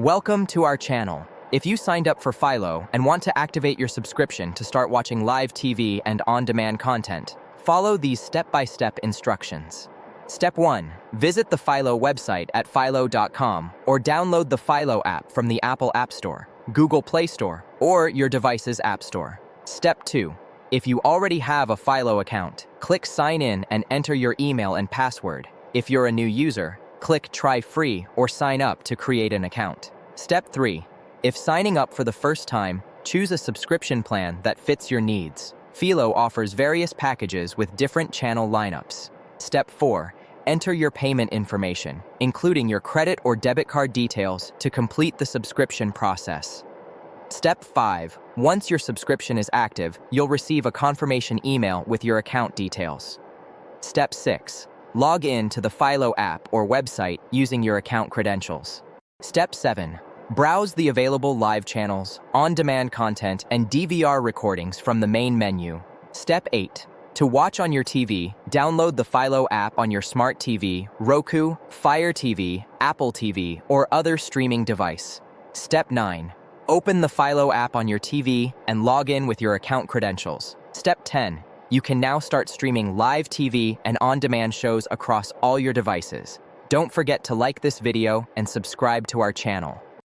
Welcome to our channel. If you signed up for Philo and want to activate your subscription to start watching live TV and on-demand content, follow these step-by-step instructions. Step 1. Visit the Philo website at philo.com or download the Philo app from the Apple App Store, Google Play Store, or your device's App Store. Step 2. If you already have a Philo account, click Sign In and enter your email and password. If you're a new user, click Try Free or Sign Up to create an account. Step 3. If signing up for the first time, choose a subscription plan that fits your needs. Philo offers various packages with different channel lineups. Step 4. Enter your payment information, including your credit or debit card details, to complete the subscription process. Step 5. Once your subscription is active, you'll receive a confirmation email with your account details. Step 6. Log in to the Philo app or website using your account credentials. Step 7. Browse the available live channels, on-demand content, and DVR recordings from the main menu. Step 8. To watch on your TV, download the Philo app on your smart TV, Roku, Fire TV, Apple TV, or other streaming device. Step 9. Open the Philo app on your TV and log in with your account credentials. Step 10. You can now start streaming live TV and on-demand shows across all your devices. Don't forget to like this video and subscribe to our channel.